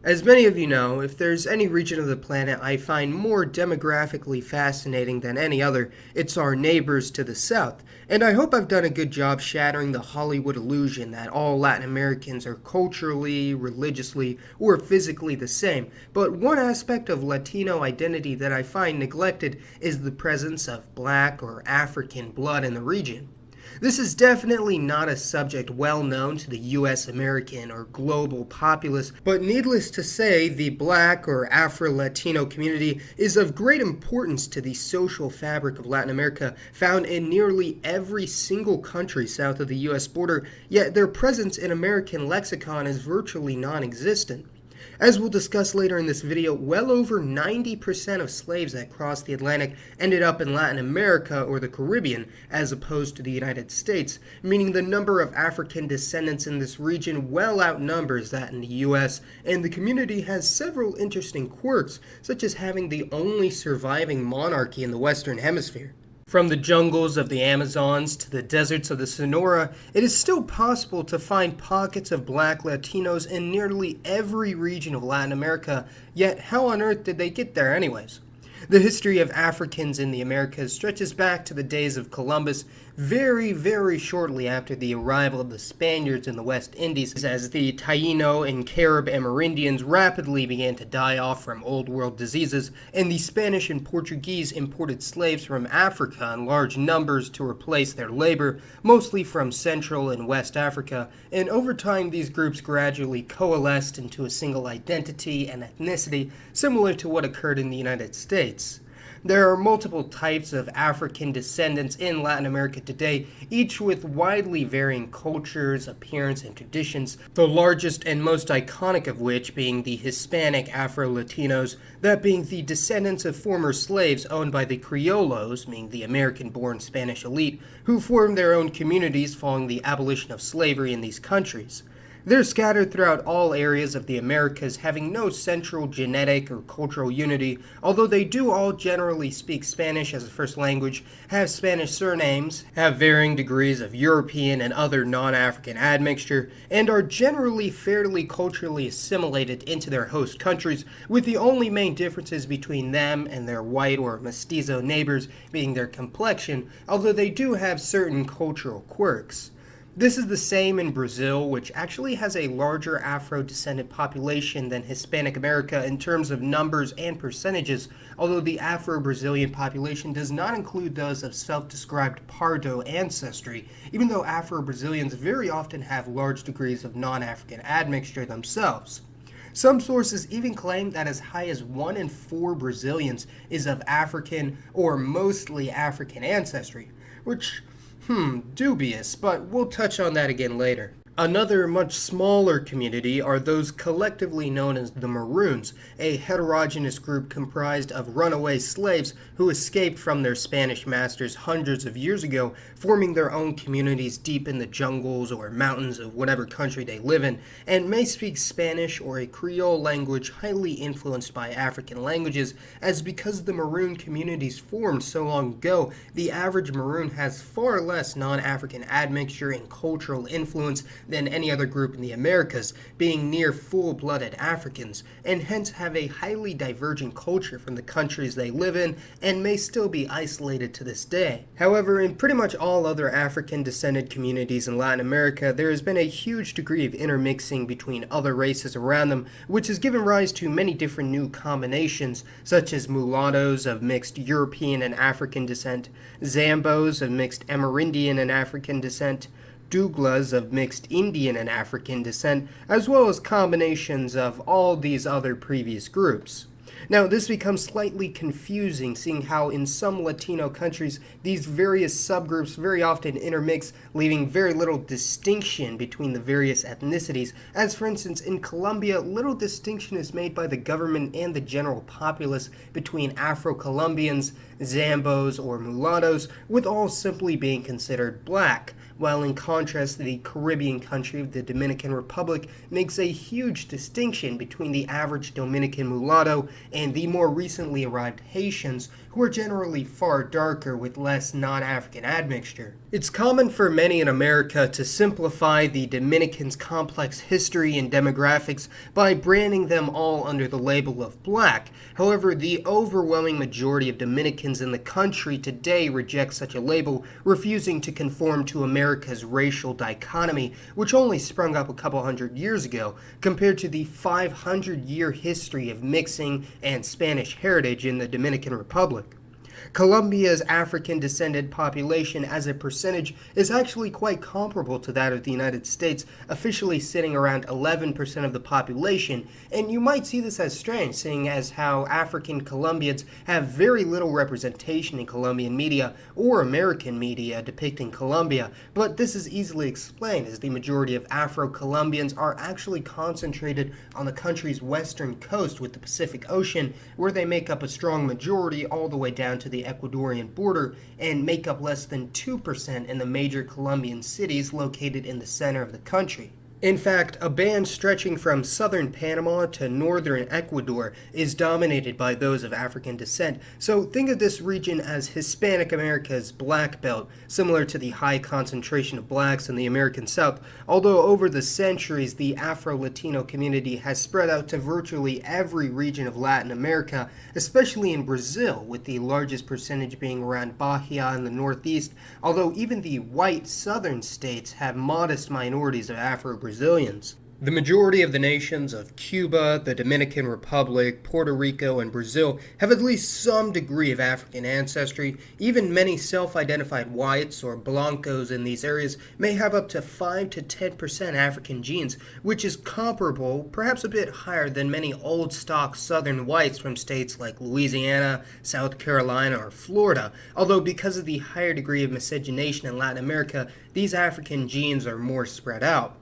As many of you know, if there's any region of the planet I find more demographically fascinating than any other, it's our neighbors to the south. And I hope I've done a good job shattering the Hollywood illusion that all Latin Americans are culturally, religiously, or physically the same. But one aspect of Latino identity that I find neglected is the presence of black or African blood in the region. This is definitely not a subject well known to the US American or global populace, but needless to say, the black or Afro-Latino community is of great importance to the social fabric of Latin America, found in nearly every single country south of the US border, yet their presence in American lexicon is virtually non-existent. As we'll discuss later in this video, well over 90% of slaves that crossed the Atlantic ended up in Latin America or the Caribbean, as opposed to the United States, meaning the number of African descendants in this region well outnumbers that in the US, and the community has several interesting quirks, such as having the only surviving monarchy in the Western Hemisphere. From the jungles of the Amazons to the deserts of the Sonora, it is still possible to find pockets of black Latinos in nearly every region of Latin America, yet how on earth did they get there anyways? The history of Africans in the Americas stretches back to the days of Columbus, very shortly after the arrival of the Spaniards in the West Indies, as the Taino and Carib Amerindians rapidly began to die off from Old World diseases, and the Spanish and Portuguese imported slaves from Africa in large numbers to replace their labor, mostly from Central and West Africa, and over time these groups gradually coalesced into a single identity and ethnicity, similar to what occurred in the United States. There are multiple types of African descendants in Latin America today, each with widely varying cultures, appearance, and traditions, the largest and most iconic of which being the Hispanic Afro-Latinos, that being the descendants of former slaves owned by the Criollos, meaning the American-born Spanish elite, who formed their own communities following the abolition of slavery in these countries. They're scattered throughout all areas of the Americas, having no central genetic or cultural unity, although they do all generally speak Spanish as a first language, have Spanish surnames, have varying degrees of European and other non-African admixture, and are generally fairly culturally assimilated into their host countries, with the only main differences between them and their white or mestizo neighbors being their complexion, although they do have certain cultural quirks. This is the same in Brazil, which actually has a larger Afro-descendant population than Hispanic America in terms of numbers and percentages, although the Afro-Brazilian population does not include those of self-described Pardo ancestry, even though Afro-Brazilians very often have large degrees of non-African admixture themselves. Some sources even claim that as high as 1 in 4 Brazilians is of African or mostly African ancestry, which dubious, but we'll touch on that again later. Another much smaller community are those collectively known as the Maroons, a heterogeneous group comprised of runaway slaves who escaped from their Spanish masters hundreds of years ago, forming their own communities deep in the jungles or mountains of whatever country they live in, and may speak Spanish or a Creole language highly influenced by African languages, as because the Maroon communities formed so long ago, the average Maroon has far less non-African admixture and cultural influence than any other group in the Americas, being near full-blooded Africans, and hence have a highly divergent culture from the countries they live in, and may still be isolated to this day. However, in pretty much all other African-descended communities in Latin America, there has been a huge degree of intermixing between other races around them, which has given rise to many different new combinations, such as mulattoes of mixed European and African descent, Zambos of mixed Amerindian and African descent, Douglas of mixed Indian and African descent, as well as combinations of all these other previous groups. Now, this becomes slightly confusing, seeing how in some Latino countries, these various subgroups very often intermix, leaving very little distinction between the various ethnicities, as for instance, in Colombia, little distinction is made by the government and the general populace between Afro-Colombians, Zambos, or mulattoes, with all simply being considered black, while in contrast, the Caribbean country of the Dominican Republic makes a huge distinction between the average Dominican mulatto and the more recently arrived Haitians, who are generally far darker with less non-African admixture. It's common for many in America to simplify the Dominicans' complex history and demographics by branding them all under the label of black. However, the overwhelming majority of Dominicans in the country today reject such a label, refusing to conform to America's racial dichotomy, which only sprung up a couple hundred years ago, compared to the 500-year history of mixing and Spanish heritage in the Dominican Republic. Colombia's African-descended population as a percentage is actually quite comparable to that of the United States, officially sitting around 11% of the population, and you might see this as strange, seeing as how African Colombians have very little representation in Colombian media or American media depicting Colombia, but this is easily explained as the majority of Afro-Colombians are actually concentrated on the country's western coast with the Pacific Ocean, where they make up a strong majority all the way down to the Ecuadorian border and make up less than 2% in the major Colombian cities located in the center of the country. In fact, a band stretching from southern Panama to northern Ecuador is dominated by those of African descent, so think of this region as Hispanic America's Black Belt, similar to the high concentration of blacks in the American South, although over the centuries the Afro-Latino community has spread out to virtually every region of Latin America, especially in Brazil, with the largest percentage being around Bahia in the northeast, although even the white southern states have modest minorities of Afro-Brazilians. The majority of the nations of Cuba, the Dominican Republic, Puerto Rico, and Brazil have at least some degree of African ancestry. Even many self-identified whites or blancos in these areas may have up to 5 to 10% African genes, which is comparable, perhaps a bit higher than many old stock southern whites from states like Louisiana, South Carolina, or Florida, although because of the higher degree of miscegenation in Latin America, these African genes are more spread out.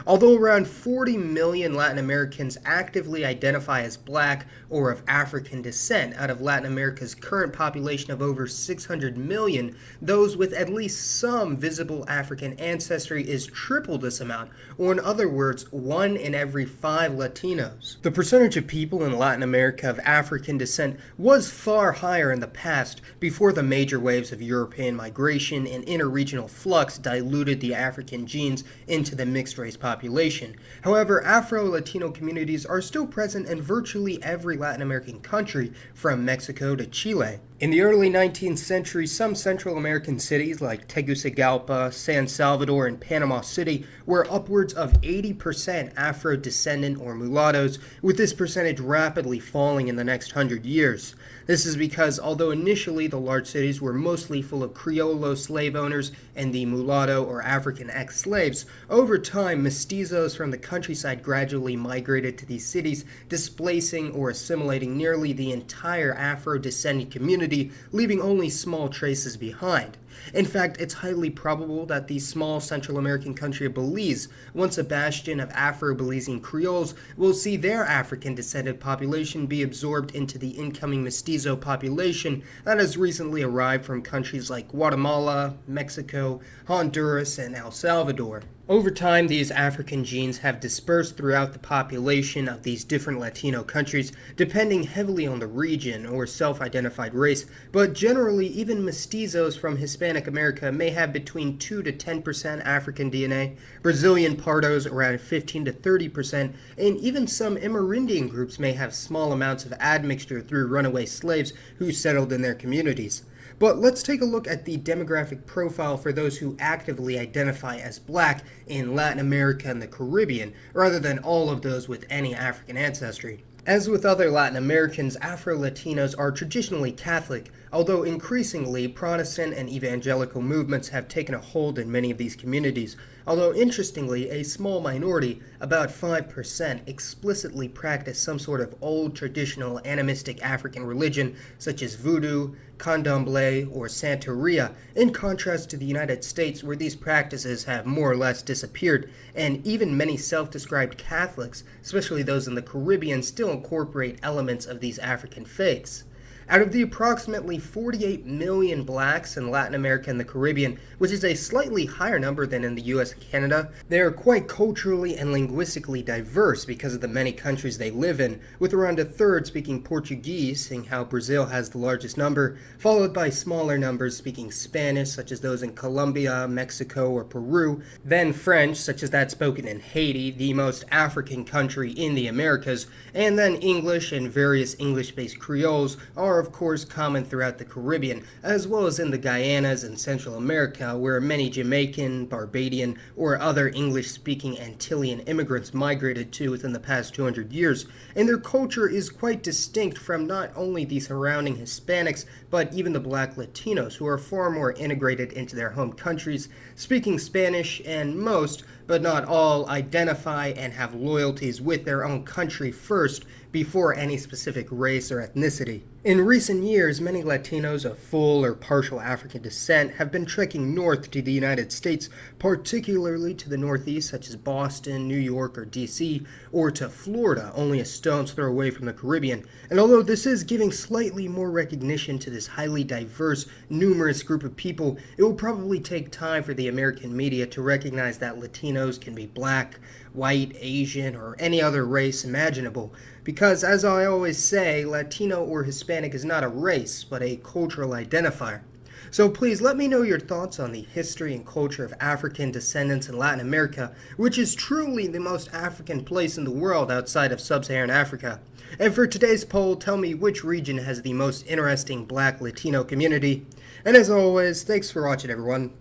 Although around 40 million Latin Americans actively identify as black or of African descent out of Latin America's current population of over 600 million, those with at least some visible African ancestry is triple this amount, or in other words, 1 in every 5 Latinos. The percentage of people in Latin America of African descent was far higher in the past, before the major waves of European migration and interregional flux diluted the African genes into the mixed-race population. However, Afro-Latino communities are still present in virtually every Latin American country, from Mexico to Chile. In the early 19th century, some Central American cities like Tegucigalpa, San Salvador, and Panama City were upwards of 80% Afro-descendant or mulattoes, with this percentage rapidly falling in the next 100 years. This is because although initially the large cities were mostly full of Criollo slave owners and the mulatto or African ex-slaves, over time mestizos from the countryside gradually migrated to these cities, displacing or assimilating nearly the entire Afro-descendant community, leaving only small traces behind. In fact, it's highly probable that the small Central American country of Belize, once a bastion of Afro-Belizean Creoles, will see their African-descended population be absorbed into the incoming mestizo population that has recently arrived from countries like Guatemala, Mexico, Honduras, and El Salvador. Over time, these African genes have dispersed throughout the population of these different Latino countries, depending heavily on the region or self-identified race, but generally even mestizos from Hispanic America may have between 2 to 10% African DNA, Brazilian pardos around 15 to 30%, and even some Amerindian groups may have small amounts of admixture through runaway slaves who settled in their communities. But let's take a look at the demographic profile for those who actively identify as black in Latin America and the Caribbean, rather than all of those with any African ancestry. As with other Latin Americans, Afro-Latinos are traditionally Catholic, although increasingly Protestant and evangelical movements have taken a hold in many of these communities, although interestingly a small minority, about 5%, explicitly practice some sort of old traditional animistic African religion such as voodoo, candomblé, or Santeria, in contrast to the United States where these practices have more or less disappeared, and even many self-described Catholics, especially those in the Caribbean, still incorporate elements of these African faiths. Out of the approximately 48 million blacks in Latin America and the Caribbean, which is a slightly higher number than in the US and Canada, they are quite culturally and linguistically diverse because of the many countries they live in, with around a third speaking Portuguese, seeing how Brazil has the largest number, followed by smaller numbers speaking Spanish, such as those in Colombia, Mexico, or Peru, then French, such as that spoken in Haiti, the most African country in the Americas, and then English and various English-based Criollos are of course common throughout the Caribbean, as well as in the Guyanas and Central America, where many Jamaican, Barbadian, or other English-speaking Antillean immigrants migrated to within the past 200 years, and their culture is quite distinct from not only the surrounding Hispanics, but even the black Latinos, who are far more integrated into their home countries, speaking Spanish, and most, but not all, identify and have loyalties with their own country first before any specific race or ethnicity. In recent years, many Latinos of full or partial African descent have been trekking north to the United States, particularly to the Northeast, such as Boston, New York, or DC, or to Florida, only a stone's throw away from the Caribbean. And although this is giving slightly more recognition to this highly diverse, numerous group of people, it will probably take time for the American media to recognize that Latinos can be black, white, Asian, or any other race imaginable. Because, as I always say, Latino or Hispanic is not a race, but a cultural identifier. So please let me know your thoughts on the history and culture of African descendants in Latin America, which is truly the most African place in the world outside of sub-Saharan Africa. And for today's poll, tell me which region has the most interesting black Latino community. And as always, thanks for watching everyone.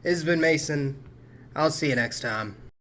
This has been Mason. I'll see you next time.